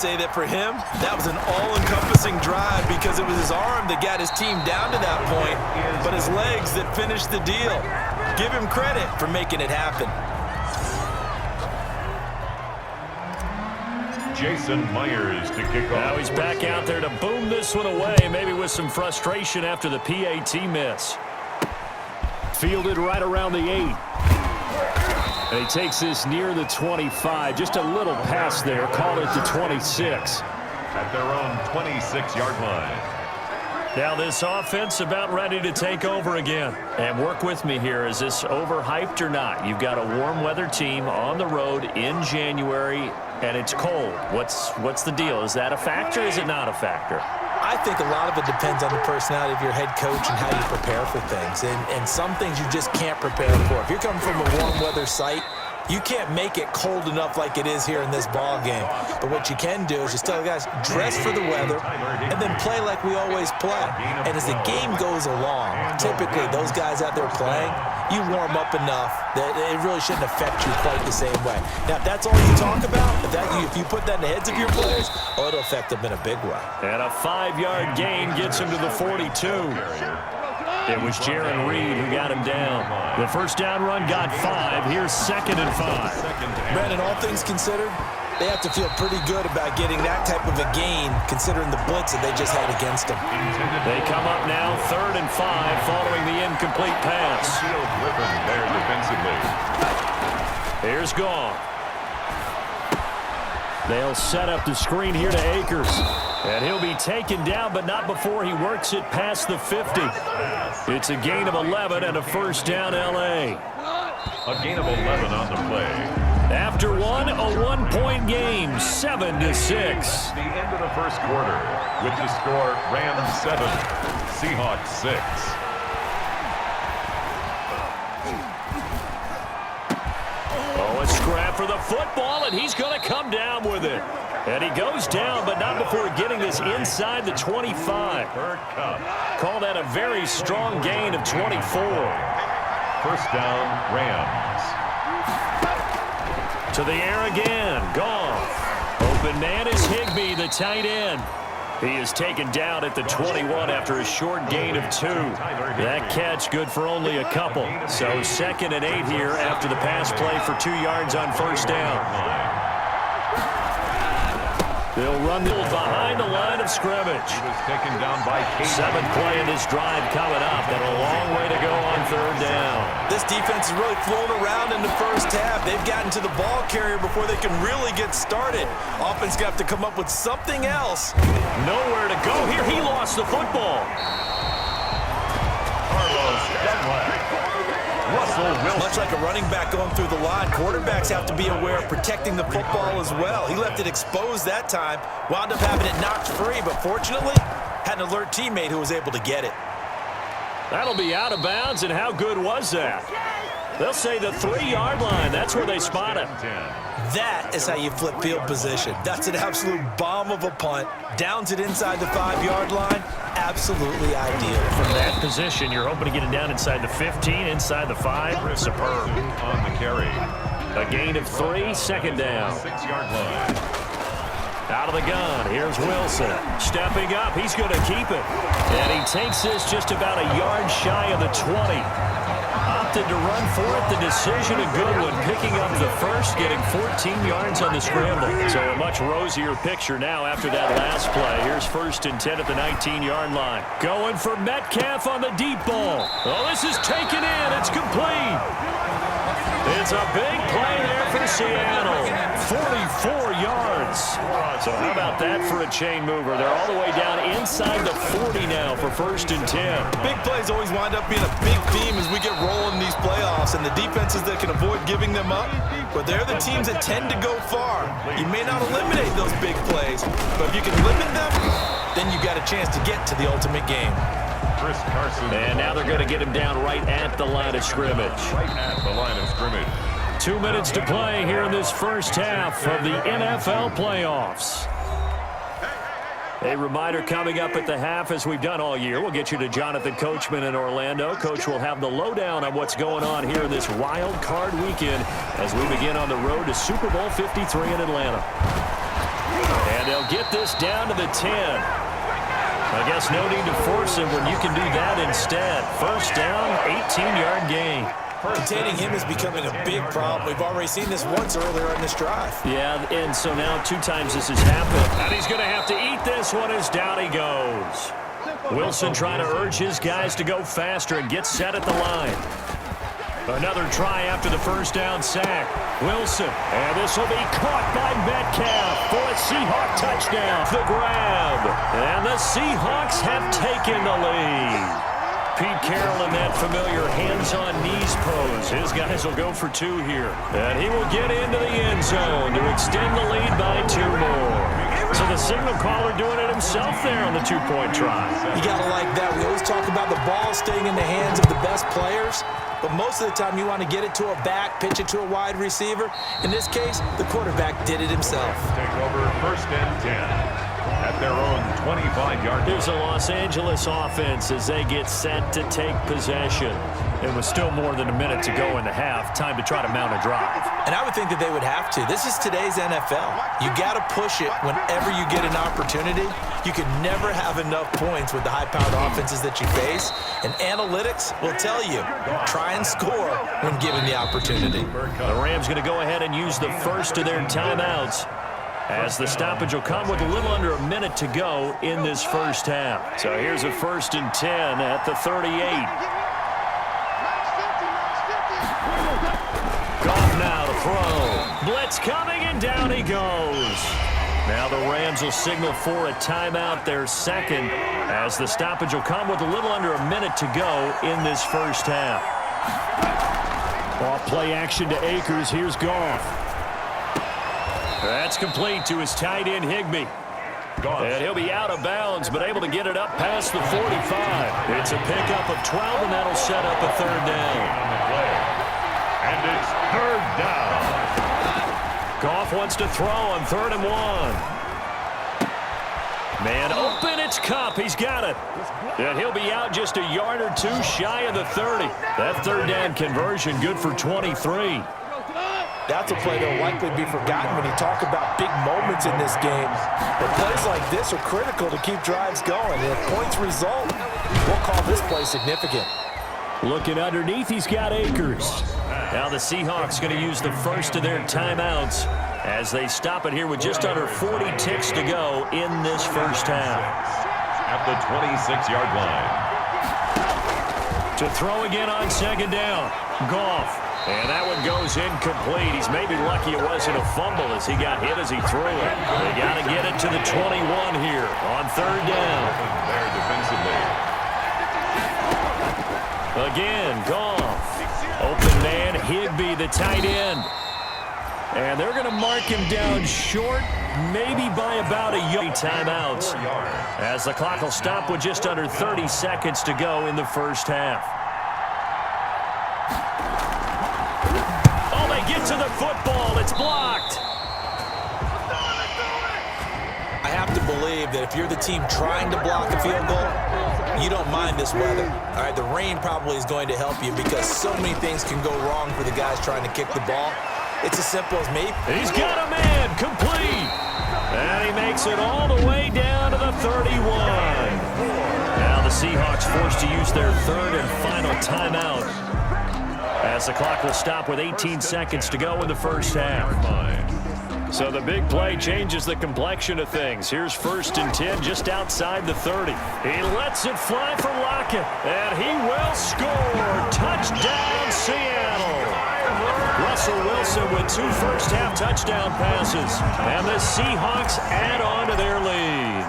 Say that for him, that was an all-encompassing drive because it was his arm that got his team down to that point, but his legs that finished the deal. Give him credit for making it happen. Jason Myers to kick off. Now he's back out there to boom this one away, maybe with some frustration after the PAT miss. Fielded right around the 8. And he takes this near the 25. Just a little pass there. Call it the 26. At their own 26-yard line. Now this offense about ready to take over again. And work with me here. Is this overhyped or not? You've got a warm weather team on the road in January, and it's cold. What's the deal? Is that a factor? Is it not a factor? I think a lot of it depends on the personality of your head coach and how you prepare for things. And some things you just can't prepare for. If you're coming from a warm weather site, you can't make it cold enough like it is here in this ball game. But what you can do is just tell the guys, dress for the weather, and then play like we always play. And as the game goes along, typically those guys out there playing, you warm up enough that it really shouldn't affect you quite the same way. Now, if that's all you talk about, if you put that in the heads of your players, it'll affect them in a big way. And a 5-yard gain gets him to the 42. It was Jaron Reed who got him down. The first down run got 5. Here's 2nd and 5. Brandon, all things considered, they have to feel pretty good about getting that type of a gain considering the blitz that they just had against them. They come up now 3rd and 5 following the incomplete pass. There defensively. Here's Goff. They'll set up the screen here to Akers. And he'll be taken down, but not before he works it past the 50. It's a gain of 11 and a first down, L.A. A gain of 11 on the play. After one, a 1-point game, 7-6. The end of the first quarter with the score Rams 7, Seahawks 6. Oh, a scrap for the football, and he's going to come down with it. And he goes down, but not before getting this inside the 25. Call that a very strong gain of 24. First down, Rams. To the air again. Goff. Open man is Higbee, the tight end. He is taken down at the 21 after a short gain of 2. That catch good for only a couple. So 2nd and 8 here after the pass play for 2 yards on first down. They'll run behind the line of scrimmage. He was taken down by Kate. 7th play in this drive coming up, and a long way to go on 3rd down. This defense has really flown around in the first half. They've gotten to the ball carrier before they can really get started. Offense going to have to come up with something else. Nowhere to go here. He lost the football. Much like a running back going through the line, quarterbacks have to be aware of protecting the football as well. He left it exposed that time, wound up having it knocked free, but fortunately, had an alert teammate who was able to get it. That'll be out of bounds, and how good was that? They'll say the 3-yard line. That's where they spot him. That is how you flip field position. That's an absolute bomb of a punt. Downs it inside the 5-yard line. Absolutely ideal. From that position, you're hoping to get it down inside the 15, inside the 5. Superb. On the carry. A gain of 3, 2nd down. 6-yard line. Out of the gun, here's Wilson. Stepping up, he's going to keep it. And he takes this just about a yard shy of the 20. Opted to run for it. The decision, a good one. Picking up the first, getting 14 yards on the scramble. So a much rosier picture now after that last play. Here's 1st and 10 at the 19-yard line. Going for Metcalf on the deep ball. Oh, this is taken in. It's complete. It's a big play there for Seattle. 44 yards. So how about that for a chain mover? They're all the way down inside the 40 now for 1st and 10. Big plays always wind up being a big theme as we get rolling in these playoffs, and the defenses that can avoid giving them up, but they're the teams that tend to go far. You may not eliminate those big plays, but if you can limit them, then you got a chance to get to the ultimate game. Chris Carson. And now they're going to get him down right at the line of scrimmage. Right at the line of scrimmage. 2 minutes to play here in this first half of the NFL playoffs. A reminder coming up at the half, as we've done all year. We'll get you to Jonathan Coachman in Orlando. Coach will have the lowdown on what's going on here in this wild card weekend as we begin on the road to Super Bowl 53 in Atlanta. And they'll cut this down to the 10. I guess no need to force him when you can do that instead. First down, 18-yard gain. Containing him is becoming a big problem. We've already seen this once earlier in this drive. Yeah, and so now 2 times this has happened. And he's going to have to eat this one as down he goes. Wilson trying to urge his guys to go faster and get set at the line. Another try after the first down sack. Wilson, and this will be caught by Metcalf for a Seahawk touchdown. The grab, and the Seahawks have taken the lead. Pete Carroll in that familiar hands-on knees pose. His guys will go for 2 here. And he will get into the end zone to extend the lead by 2 more. So the signal caller doing it himself there on the 2-point try. You got to like that. We always talk about the ball staying in the hands of the best players, but most of the time you want to get it to a back, pitch it to a wide receiver. In this case, the quarterback did it himself. Take over first and 10 at their own 25-yard line. Here's a Los Angeles offense as they get set to take possession. It was still more than a minute to go in the half. Time to try to mount a drive. And I would think that they would have to. This is today's NFL. You got to push it whenever you get an opportunity. You can never have enough points with the high-powered offenses that you face. And analytics will tell you, try and score when given the opportunity. The Rams going to go ahead and use the first of their timeouts, as the stoppage will come with a little under a minute to go in this first half. So here's a 1st and 10 at the 38. Goff now to throw. Blitz coming, and down he goes. Now the Rams will signal for a timeout, their second, as the stoppage will come with a little under a minute to go in this first half. Off play action to Akers. Here's Goff. That's complete to his tight end, Higbee. And he'll be out of bounds, but able to get it up past the 45. It's a pickup of 12, and that'll set up a 3rd down. And it's 3rd down. Goff wants to throw on 3rd and 1. Man open, it's Kupp. He's got it. And he'll be out just a yard or 2 shy of the 30. That 3rd down conversion good for 23. That's a play that will likely be forgotten when you talk about big moments in this game. But plays like this are critical to keep drives going. And if points result, we'll call this play significant. Looking underneath, he's got Akers. Now the Seahawks going to use the first of their timeouts as they stop it here with just under 40 ticks to go in this first half. At the 26-yard line. To throw again on 2nd down. Goff. And that one goes incomplete. He's maybe lucky it wasn't a fumble as he got hit as he threw it. They got to get it to the 21 here on 3rd down. There defensively. Again, Goff. Open man, Higbee, the tight end. And they're going to mark him down short, maybe by about a yard. Timeouts as the clock will stop with just under 30 seconds to go in the first half. Get to the football. It's blocked. I have to believe that if you're the team trying to block a field goal, you don't mind this weather. All right, the rain probably is going to help you because so many things can go wrong for the guys trying to kick the ball. It's as simple as maybe. He's got a man complete. And he makes it all the way down to the 31. Now the Seahawks forced to use their 3rd and final timeout, as the clock will stop with 18 seconds to go in the first half. So the big play changes the complexion of things. Here's 1st and 10 just outside the 30. He lets it fly for Lockett, and he will score. Touchdown, Seattle. Russell Wilson with 2 first-half touchdown passes, and the Seahawks add on to their lead.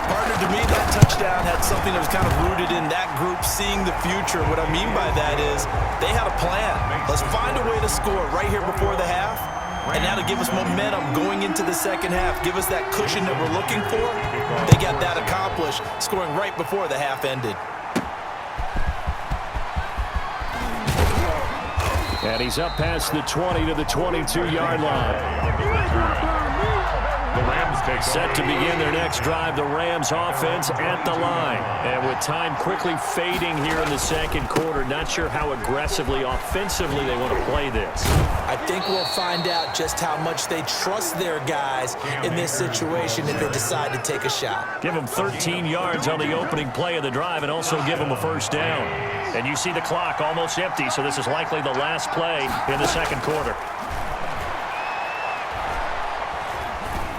Partner, to me, that touchdown had something that was kind of rooted in that group seeing the future. What I mean by that is they had a plan. Let's find a way to score right here before the half, and now to give us momentum going into the second half, give us that cushion that we're looking for. They got that accomplished, scoring right before the half ended. And he's up past the 20 to the 22-yard line. The Rams take Set to begin their next drive, the Rams offense at the line. And with time quickly fading here in the second quarter, not sure how aggressively, offensively they want to play this. I think we'll find out just how much they trust their guys in this situation if they decide to take a shot. Give them 13 yards on the opening play of the drive and also give them a first down. And you see the clock almost empty, so this is likely the last play in the second quarter.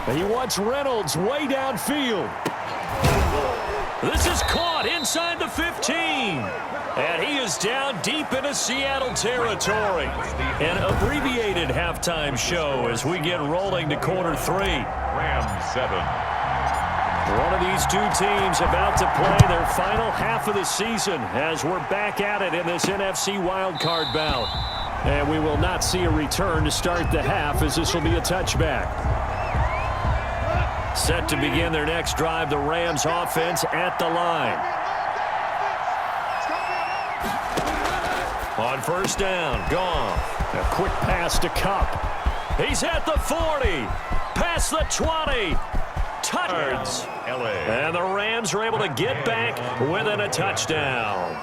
He wants Reynolds way downfield. This is caught inside the 15. And he is down deep into Seattle territory. An abbreviated halftime show as we get rolling to quarter 3. Rams 7. One of these two teams about to play their final half of the season as we're back at it in this NFC wildcard bout. And we will not see a return to start the half as this will be a touchback. Set to begin their next drive, the Rams offense at the line. On first down, Goff. A quick pass to Kupp. He's at the 40. Past the 20. Touchdowns. And the Rams are able to get back within a touchdown.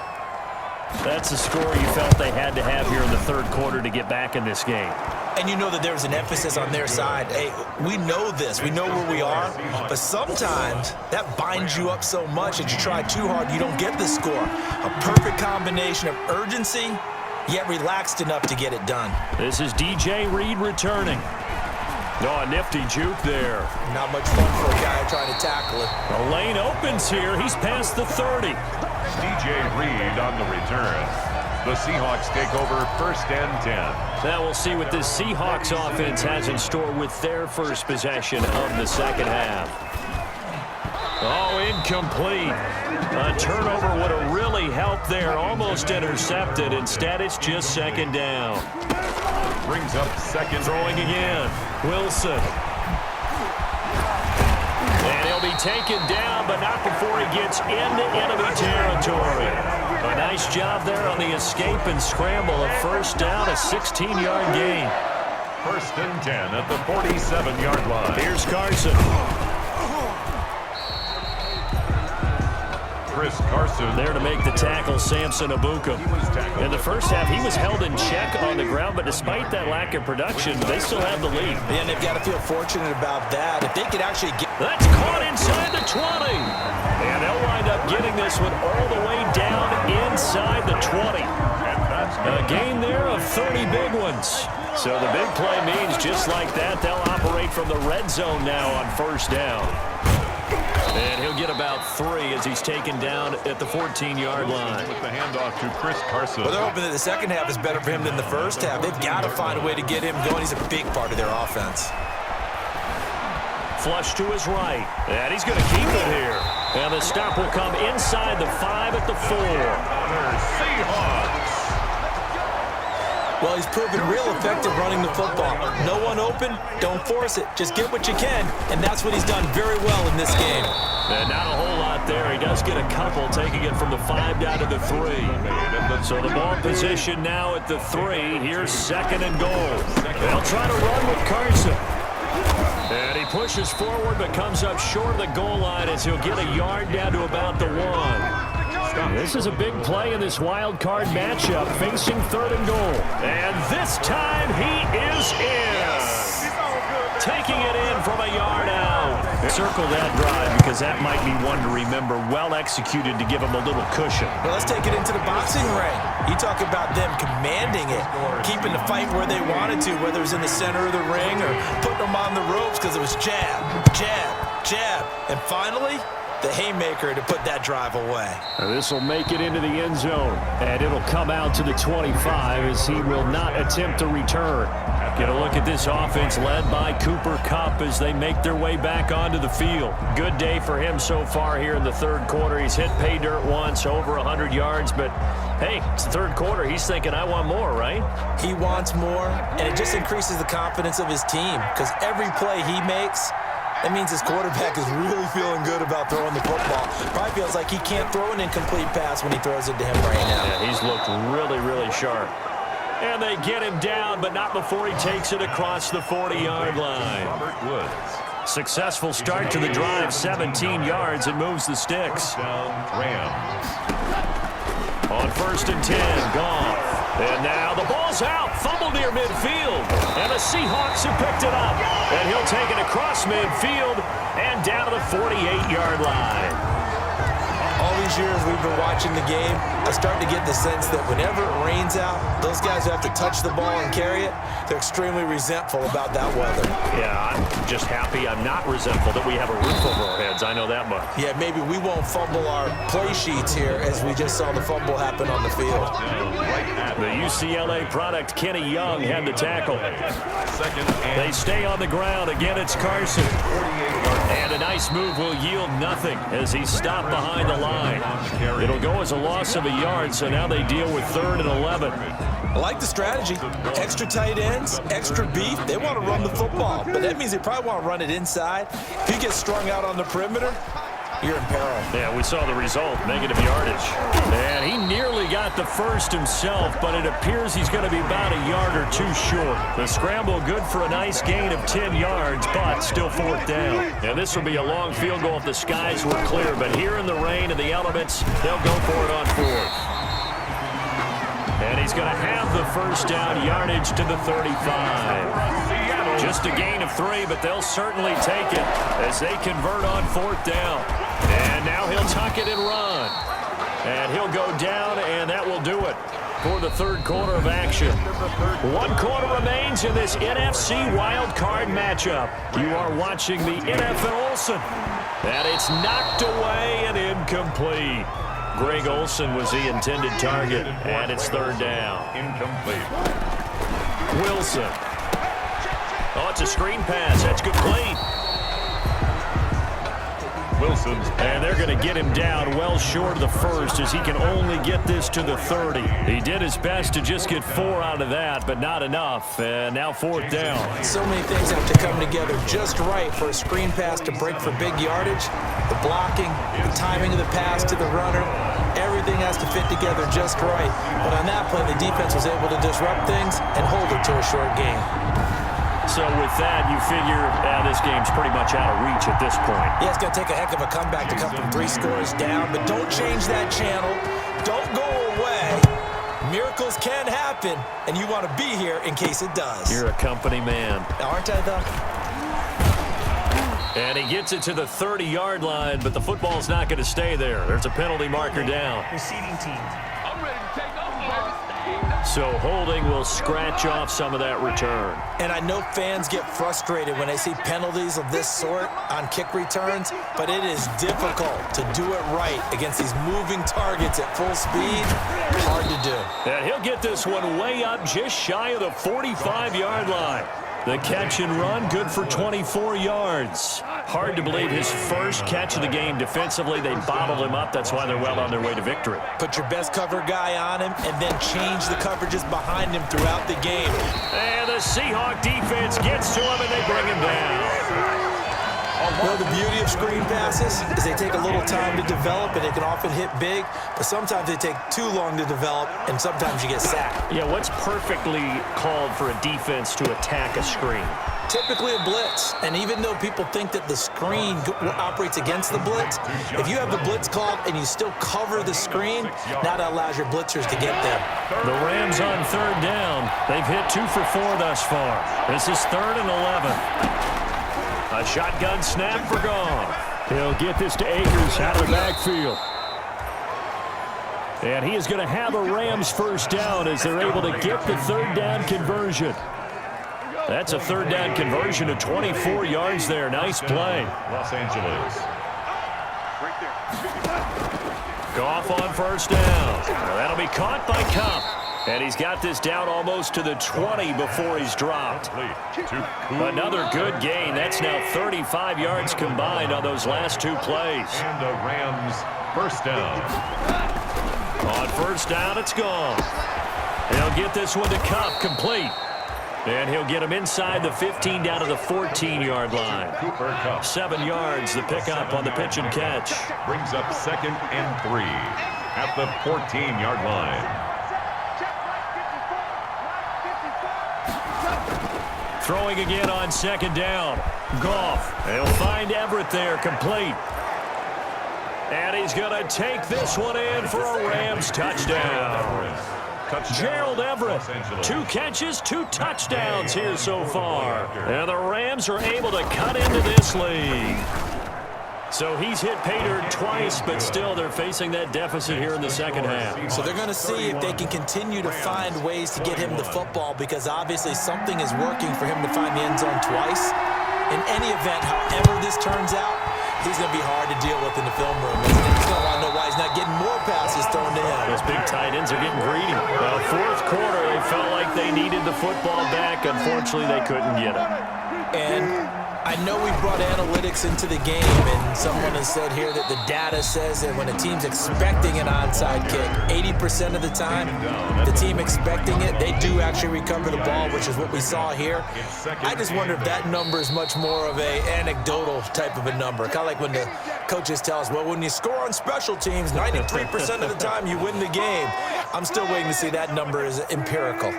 That's the score you felt they had to have here in the third quarter to get back in this game. And you know that there's an emphasis on their side. Hey, we know this. We know where we are. But sometimes that binds you up so much that you try too hard, you don't get the score. A perfect combination of urgency, yet relaxed enough to get it done. This is DJ Reed returning. Oh, a nifty juke there. Not much fun for a guy trying to tackle it. The lane opens here. He's past the 30. DJ Reed on the return. The Seahawks take over first and 10. Now we'll see what this Seahawks offense has in store with their first possession of the second half. Oh, incomplete. A turnover would have really helped there. Almost intercepted. Instead, it's just second down. Brings up second. Throwing again. Wilson. And he'll be taken down, but not before he gets into enemy territory. A nice job there on the escape and scramble. A first down, a 16-yard gain. First and 10 at the 47-yard line. Here's Carson. Chris Carson. There to make the tackle, Samson Abuka. In the first half, he was held in check on the ground, but despite that lack of production, they still have the lead. And they've got to feel fortunate about that. If they could actually get... That's caught inside the 20. And they'll wind up getting this one all the way down inside the 20. A gain there of 30 big ones. So the big play means just like that, they'll operate from the red zone now on first down. And he'll get about 3 as he's taken down at the 14-yard line. With the handoff to Chris Carson. Well, they're hoping that the second half is better for him than the first half. They've got to find a way to get him going. He's a big part of their offense. Flush to his right. And he's going to keep it here. And the stop will come inside the 5 at the 4. Seahawks. Well, he's proven real effective running the football. No one open, don't force it. Just get what you can, and that's what he's done very well in this game. And not a whole lot there. He does get a couple, taking it from the 5 down to the 3. So the ball position now at the 3. Here's second and goal. They'll try to run with Carson. And he pushes forward but comes up short of the goal line as he'll get a yard down to about the 1. This is a big play in this wild card matchup, facing third and goal. And this time he is in. Taking it in from a yard out. Circle that drive because that might be one to remember. Well executed to give him a little cushion. Well, let's take it into the boxing ring. You talk about them commanding it, keeping the fight where they wanted to, whether it was in the center of the ring or putting them on the ropes because it was jab, jab, jab. And finally, the haymaker to put that drive away. This will make it into the end zone, and it'll come out to the 25 as he will not attempt to return. Get a look at this offense led by Cooper Kupp as they make their way back onto the field. Good day for him so far here in the third quarter. He's hit pay dirt once, over 100 yards, but hey, it's the third quarter. He's thinking, I want more, right? He wants more, and it just increases the confidence of his team because every play he makes, that means his quarterback is really feeling good about throwing the football. Probably feels like he can't throw an incomplete pass when he throws it to him right now. Yeah, he's looked really, really sharp. And they get him down, but not before he takes it across the 40-yard line. Robert Woods. Successful start to the drive, 17 yards, and moves the sticks. Rams. On 1st and 10, Goff. And now the ball's out, fumble near midfield. And the Seahawks have picked it up. And he'll take it across midfield and down to the 48-yard line. All these years we've been watching the game, I start to get the sense that whenever it rains out, those guys who have to touch the ball and carry it, they're extremely resentful about that weather. Yeah, I'm just happy I'm not resentful that we have a roof over our heads. I know that much. Yeah, maybe we won't fumble our play sheets here as we just saw the fumble happen on the field. The UCLA product, Kenny Young, had the tackle. They stay on the ground. Again, it's Carson. And a nice move will yield nothing as he's stopped behind the line. It'll go as a loss of a yard, so now they deal with 3rd and 11. I like the strategy. Extra tight ends, extra beef. They want to run the football, but that means they probably want to run it inside. If he gets strung out on the perimeter, you're in peril. Yeah, we saw the result, negative yardage. And he nearly got the first himself, but it appears he's going to be about a yard or 2 short. The scramble good for a nice gain of 10 yards, but still 4th down. And this will be a long field goal if the skies were clear, but here in the rain and the elements, they'll go for it on 4th. And he's going to have the first down, yardage to the 35. Just a gain of 3, but they'll certainly take it as they convert on 4th down. And now he'll tuck it and run. And he'll go down, and that will do it for the 3rd quarter of action. 1 quarter remains in this NFC wild card matchup. You are watching the NFL Olsen. And it's knocked away and incomplete. Greg Olsen was the intended target, and it's 3rd down. Incomplete. Wilson. Oh, it's a screen pass. That's complete. Wilson's. And they're going to get him down well short of the first as he can only get this to the 30. He did his best to just get 4 out of that, but not enough. And now 4th down. So many things have to come together just right for a screen pass to break for big yardage. The blocking, the timing of the pass to the runner, everything has to fit together just right. But on that play, the defense was able to disrupt things and hold it to a short game. So with that, you figure this game's pretty much out of reach at this point. Yeah, it's going to take a heck of a comeback to come from 3 scores down, but don't change that channel. Don't go away. Miracles can happen, and you want to be here in case it does. You're a company man. Aren't I, though? And he gets it to the 30-yard line, but the football's not going to stay there. There's a penalty marker down. Receiving team. So holding will scratch off some of that return. And I know fans get frustrated when they see penalties of this sort on kick returns, but it is difficult to do it right against these moving targets at full speed. Hard to do. And he'll get this one way up just shy of the 45-yard line. The catch and run, good for 24 yards. Hard to believe his first catch of the game defensively. They bottled him up. That's why they're well on their way to victory. Put your best cover guy on him and then change the coverages behind him throughout the game. And the Seahawk defense gets to him, and they bring him down. Well, the beauty of screen passes is they take a little time to develop, and they can often hit big, but sometimes they take too long to develop, and sometimes you get sacked. Yeah, what's perfectly called for a defense to attack a screen? Typically a blitz, and even though people think that the screen operates against the blitz, if you have the blitz called and you still cover the screen, now that allows your blitzers to get there. The Rams on 3rd down. They've hit 2 for 4 thus far. This is 3rd and 11. A shotgun snap for Goff. He'll get this to Akers out of the backfield. And he is going to have a Rams first down as they're able to get the 3rd down conversion. That's a 3rd down conversion of 24 yards there. Nice play. Los Angeles. Goff on 1st down. That'll be caught by Kupp. And he's got this down almost to the 20 before he's dropped. Another good gain. That's now 35 yards combined on those last 2 plays. And the Rams first down. On 1st down, it's gone. He'll get this one to Kupp, complete. And he'll get him inside the 15 down to the 14-yard line. Cooper Kupp. 7 yards, the pickup on the pitch and catch. Brings up 2nd and 3 at the 14-yard line. Throwing again on second down. Goff. He'll find Everett there, complete. And he's going to take this one in for a Rams touchdown. Gerald Everett, 2 catches, 2 touchdowns here so far. And the Rams are able to cut into this lead. So he's hit pay dirt twice, but still they're facing that deficit here in the second half. So they're going to see if they can continue to find ways to get him the football, because obviously something is working for him to find the end zone twice. In any event, however this turns out, he's going to be hard to deal with in the film room, isn't he? He's going to want to know why he's not getting more passes thrown to him. Those big tight ends are getting greedy. Well, fourth quarter, they felt like they needed the football back. Unfortunately, they couldn't get it. And I know we brought analytics into the game, and someone has said here that the data says that when a team's expecting an onside kick, 80% of the time, the team expecting it, they do actually recover the ball, which is what we saw here. I just wonder if that number is much more of a anecdotal type of a number. Kind of like when the coaches tell us, well, when you score on special teams, 93% of the time you win the game. I'm still waiting to see that number is empirical.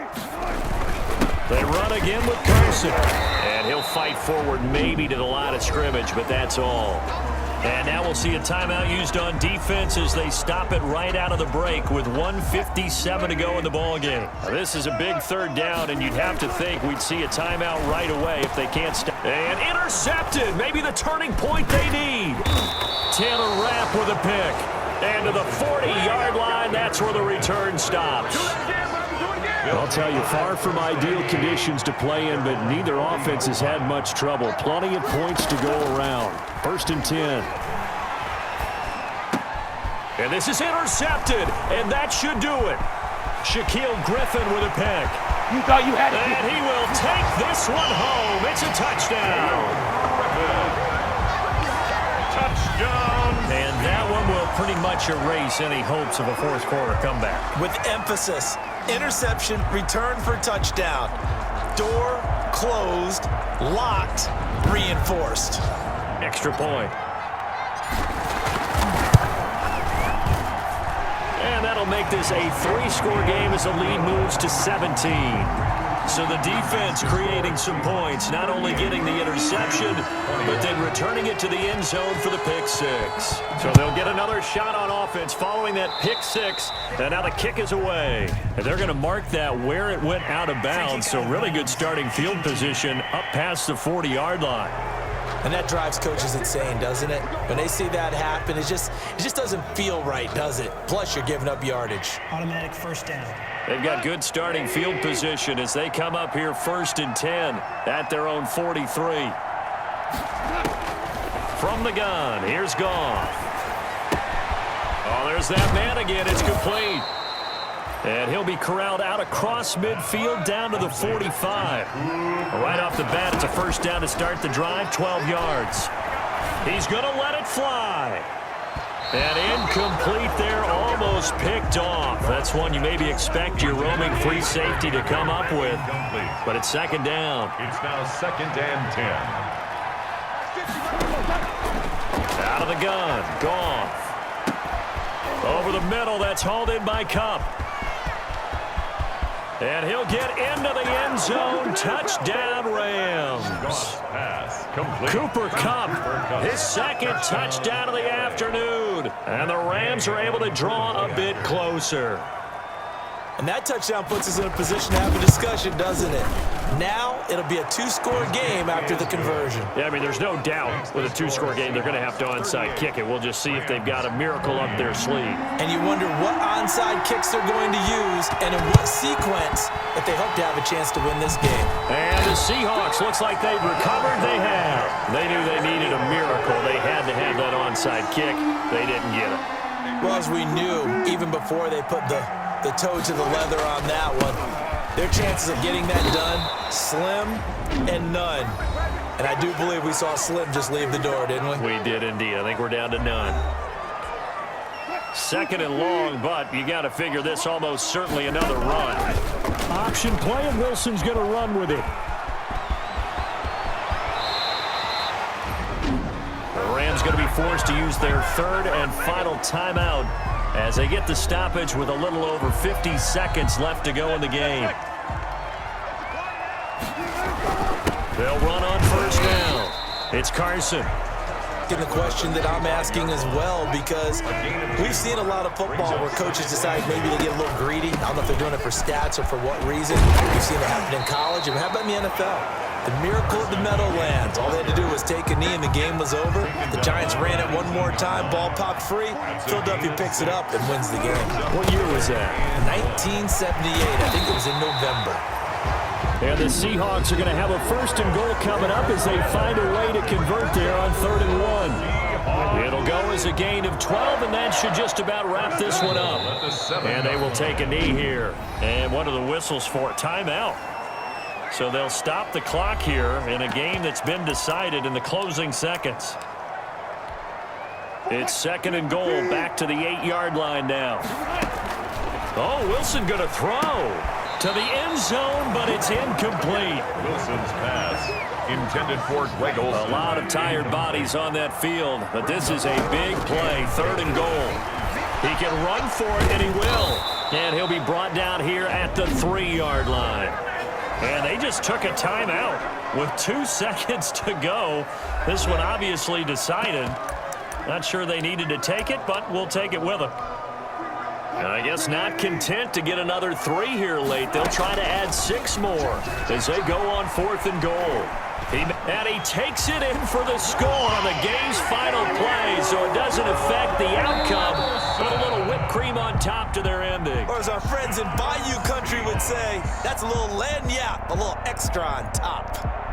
They run again with Carson. And he'll fight forward maybe to the line of scrimmage, but that's all. And now we'll see a timeout used on defense as they stop it right out of the break with 1:57 to go in the ballgame. Now, this is a big third down, and you'd have to think we'd see a timeout right away if they can't stop. And intercepted. Maybe the turning point they need. Taylor Rapp with a pick. And to the 40-yard line, that's where the return stops. I'll tell you, far from ideal conditions to play in, but neither offense has had much trouble. Plenty of points to go around. 1st and 10. And this is intercepted, and that should do it. Shaquille Griffin with a pick. You thought you had it. And he will take this one home. It's a touchdown. Touchdown. And that one will pretty much erase any hopes of a fourth quarter comeback. With emphasis. Interception, return for touchdown. Door closed, locked, reinforced. Extra point. And that'll make this a 3-score game as the lead moves to 17. So the defense creating some points, not only getting the interception, but then returning it to the end zone for the pick 6. So they'll get another shot on offense following that pick 6. And now the kick is away. And they're going to mark that where it went out of bounds. So really good starting field position up past the 40-yard line. And that drives coaches insane, doesn't it? When they see that happen, it just doesn't feel right, does it? Plus, you're giving up yardage. Automatic first down. They've got good starting field position as they come up here 1st and 10 at their own 43. From the gun, here's Goff. Oh, there's that man again. It's complete. And he'll be corralled out across midfield down to the 45. Right off the bat, it's a first down to start the drive, 12 yards. He's going to let it fly. And incomplete there, almost picked off. That's one you maybe expect your roaming free safety to come up with. But it's 2nd down. It's now 2nd and 10. Out of the gun, Goff. Over the middle, that's hauled in by Kupp. And he'll get into the end zone. Touchdown, Rams. Pass complete. Cooper Kupp, his 2nd touchdown of the afternoon. And the Rams are able to draw a bit closer. And that touchdown puts us in a position to have a discussion, doesn't it? Now it'll be a 2-score game after the conversion. Yeah, I mean, there's no doubt with a 2-score game they're going to have to onside kick it. We'll just see if they've got a miracle up their sleeve. And you wonder what onside kicks they're going to use and in what sequence if they hope to have a chance to win this game. And the Seahawks, looks like they've recovered. They have. They knew they needed a miracle. They had to have that onside kick. They didn't get it. Well, as we knew, even before they put the toe to the leather on that one, their chances of getting that done, slim and none. And I do believe we saw Slim just leave the door, didn't we? We did indeed. I think we're down to none. 2nd and long, but you got to figure this almost certainly another run. Option play, and Wilson's going to run with it. The Rams going to be forced to use their 3rd and final timeout as they get the stoppage with a little over 50 seconds left to go in the game. They'll run on first down. It's Carson. The question that I'm asking as well, because we've seen a lot of football where coaches decide maybe to get a little greedy. I don't know if they're doing it for stats or for what reason. We've seen it happen in college. And how about in the NFL? The miracle of the Meadowlands. All they had to do was take a knee and the game was over. The Giants ran it one more time. Ball popped free. Philadelphia picks it up and wins the game. What year was that? 1978. I think it was in November. And the Seahawks are going to have a first and goal coming up as they find a way to convert there on 3rd and 1. It'll go as a gain of 12, and that should just about wrap this one up. And they will take a knee here. And what are the whistles for? Timeout. So they'll stop the clock here in a game that's been decided in the closing seconds. It's 2nd and goal, back to the 8-yard line now. Oh, Wilson going to throw to the end zone, but it's incomplete. Wilson's pass intended for Greg Olsen. A lot of tired bodies on that field, but this is a big play, 3rd and goal. He can run for it, and he will. And he'll be brought down here at the 3-yard line. And they just took a timeout with 2 seconds to go. This one obviously decided. Not sure they needed to take it, but we'll take it with them. I guess not content to get another 3 here late. They'll try to add 6 more as they go on 4th and goal. And he takes it in for the score on the game's final play, so it doesn't affect the outcome, but a little whipped cream on top to their ending. Or as our friends in Bayou Country would say, that's a little lagniappe, a little extra on top.